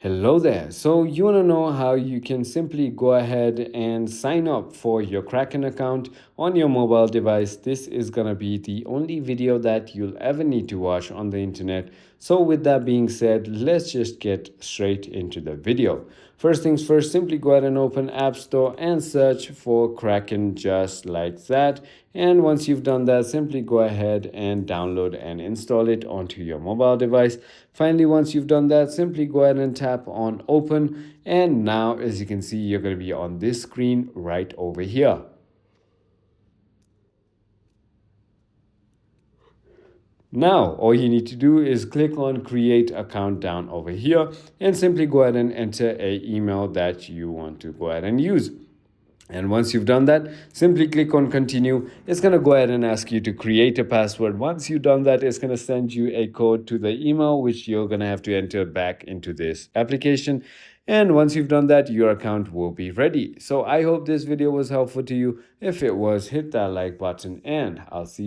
Hello there. So you want to know how you can simply go ahead and sign up for your Kraken account on your mobile device. This is going to be the only video that you'll ever need to watch on the internet. So with that being said, let's just get straight into the video. First things first, simply go ahead and open App Store and search for Kraken just like that. And once you've done that, simply go ahead and download and install it onto your mobile device. Finally, once you've done that, simply go ahead and tap on open. And now, as you can see, you're going to be on this screen right over here. Now, all you need to do is click on create account down over here and simply go ahead and enter an email that you want to go ahead and use. And once you've done that, simply click on continue. It's going to go ahead and ask you to create a password. Once you've done that, it's going to send you a code to the email, which you're going to have to enter back into this application. And once you've done that, your account will be ready. So I hope this video was helpful to you. If it was, hit that like button and I'll see you.